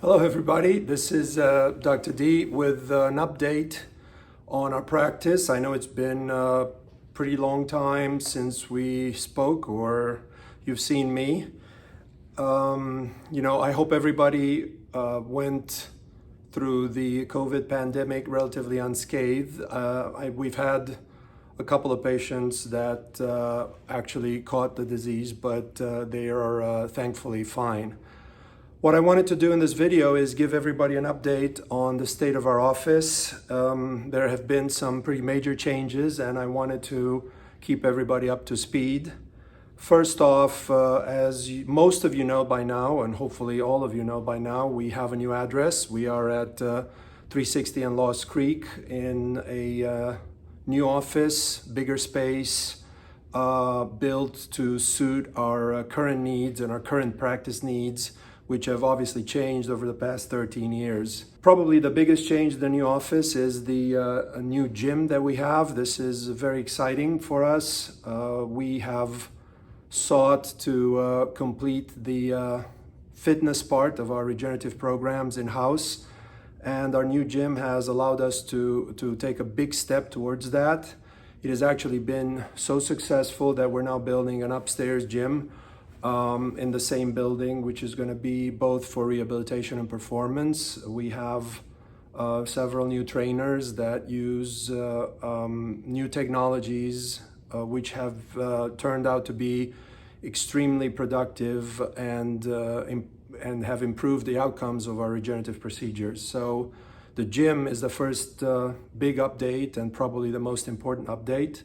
Hello everybody, this is Dr. D with an update on our practice. I know it's been a pretty long time since we spoke or you've seen me. I hope everybody went through the COVID pandemic relatively unscathed. We've had a couple of patients that actually caught the disease, but they are thankfully fine. What I wanted to do in this video is give everybody an update on the state of our office. There have been some pretty major changes and I wanted to keep everybody up to speed. First off, as most of you know by now, and hopefully all of you know by now, we have a new address. We are at 360 and Lost Creek in a new office, bigger space, built to suit our current needs and our current practice needs, which have obviously changed over the past 13 years. Probably the biggest change in the new office is the a new gym that we have. This is very exciting for us. We have sought to complete the fitness part of our regenerative programs in-house, and our new gym has allowed us to take a big step towards that. It has actually been so successful that we're now building an upstairs gym in the same building, which is going to be both for rehabilitation and performance. We have several new trainers that use new technologies which have turned out to be extremely productive and have improved the outcomes of our regenerative procedures. So the gym is the first big update and probably the most important update.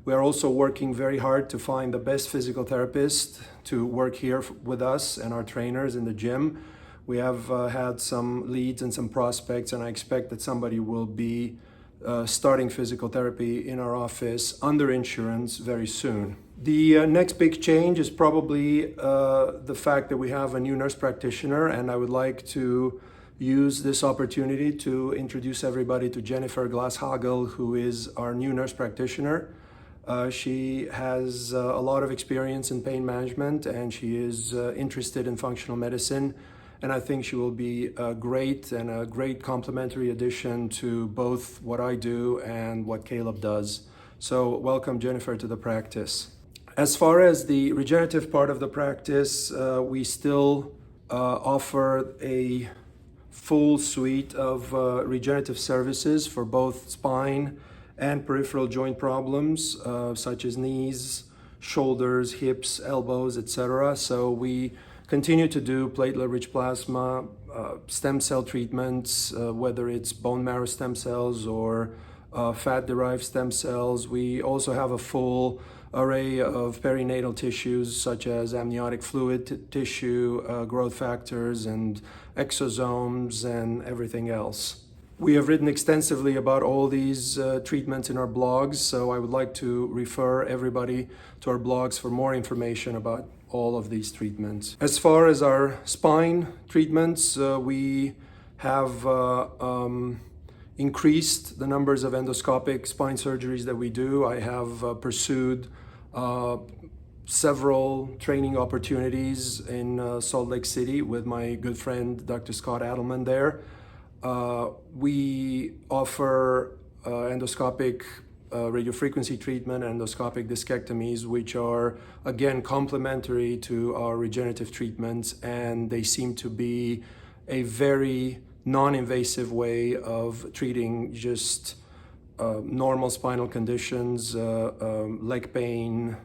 We are also working very hard to find the best physical therapist to work here with us and our trainers in the gym. We have had some leads and some prospects, and I expect that somebody will be starting physical therapy in our office under insurance very soon. The next big change is probably the fact that we have a new nurse practitioner, and I would like to use this opportunity to introduce everybody to Jennifer Glasshagel, who is our new nurse practitioner. She has a lot of experience in pain management and she is interested in functional medicine, and I think she will be a great complementary addition to both what I do and what Caleb does. So welcome Jennifer to the practice. As far as the regenerative part of the practice, we still offer a full suite of regenerative services for both spine and peripheral joint problems such as knees, shoulders, hips, elbows, etc. So we continue to do platelet-rich plasma, stem cell treatments, whether it's bone marrow stem cells or fat-derived stem cells. We also have a full array of perinatal tissues such as amniotic fluid tissue, growth factors, and exosomes, and everything else. We have written extensively about all these treatments in our blogs, so I would like to refer everybody to our blogs for more information about all of these treatments. As far as our spine treatments, we have increased the numbers of endoscopic spine surgeries that we do. I have pursued several training opportunities in Salt Lake City with my good friend Dr. Scott Adelman there. We offer endoscopic radiofrequency treatment and endoscopic discectomies, which are again complementary to our regenerative treatments, and they seem to be a very non-invasive way of treating just normal spinal conditions, leg pain,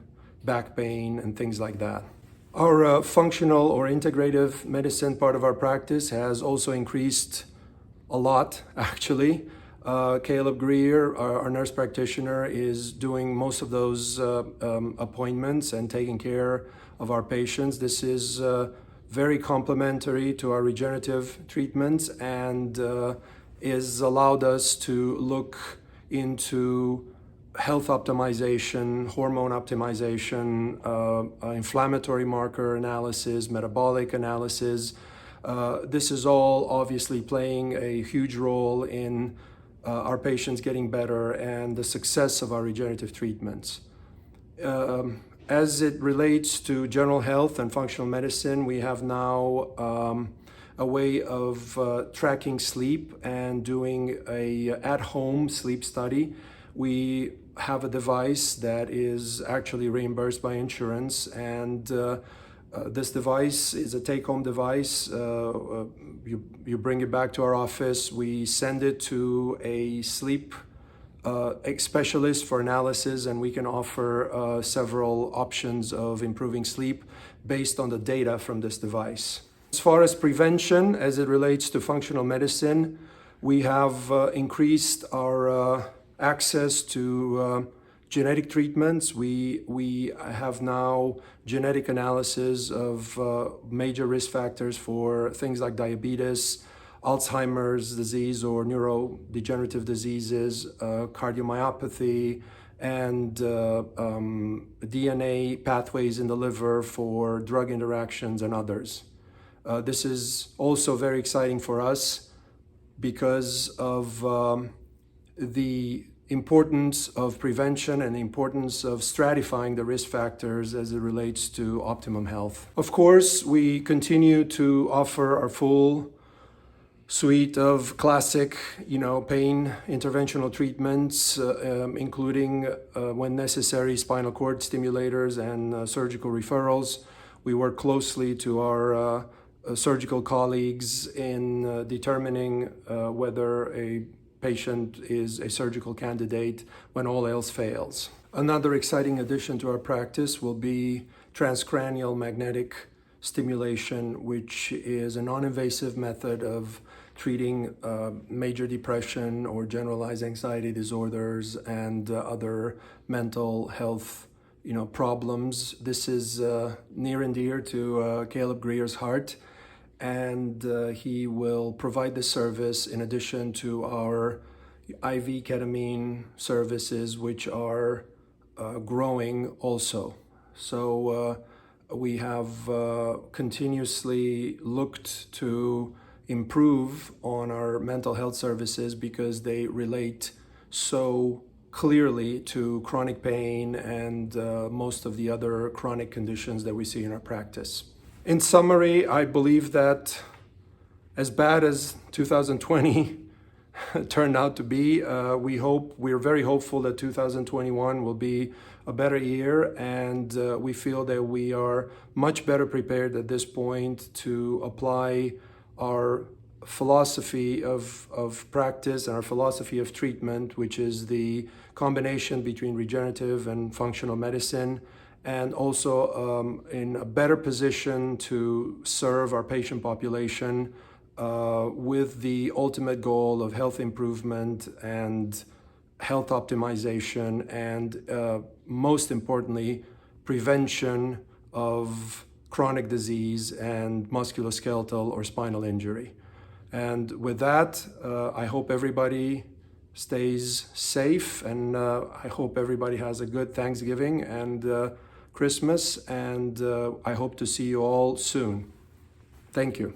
back pain, and things like that. Our functional or integrative medicine part of our practice has also increased a lot, actually. Caleb Greer, our nurse practitioner, is doing most of those appointments and taking care of our patients. This is very complementary to our regenerative treatments and is allowed us to look into health optimization, hormone optimization, inflammatory marker analysis, metabolic analysis. This is all obviously playing a huge role in our patients getting better and the success of our regenerative treatments. As it relates to general health and functional medicine, we have now a way of tracking sleep and doing a at-home sleep study. We have a device that is actually reimbursed by insurance, and this device is a take-home device. You bring it back to our office. We send it to a sleep specialist for analysis, and we can offer several options of improving sleep based on the data from this device. As far as prevention, as it relates to functional medicine, we have increased our access to genetic treatments. We have now genetic analysis of major risk factors for things like diabetes, Alzheimer's disease or neurodegenerative diseases, cardiomyopathy, and DNA pathways in the liver for drug interactions and others. This is also very exciting for us because of the importance of prevention and the importance of stratifying the risk factors as it relates to optimum health. Of course, we continue to offer our full suite of classic, pain interventional treatments, including, when necessary, spinal cord stimulators and surgical referrals. We work closely to our surgical colleagues in determining whether a patient is a surgical candidate when all else fails. Another exciting addition to our practice will be transcranial magnetic stimulation, which is a non-invasive method of treating major depression or generalized anxiety disorders and other mental health problems. This is near and dear to Caleb Greer's heart, and he will provide this service in addition to our IV ketamine services, which are growing also. So we have continuously looked to improve on our mental health services because they relate so clearly to chronic pain and most of the other chronic conditions that we see in our practice. In summary, I believe that as bad as 2020 turned out to be, we're very hopeful that 2021 will be a better year, and we feel that we are much better prepared at this point to apply our philosophy of practice and our philosophy of treatment, which is the combination between regenerative and functional medicine, and also in a better position to serve our patient population with the ultimate goal of health improvement and health optimization, and most importantly, prevention of chronic disease and musculoskeletal or spinal injury. And with that, I hope everybody stays safe, and I hope everybody has a good Thanksgiving and Christmas, and I hope to see you all soon. Thank you.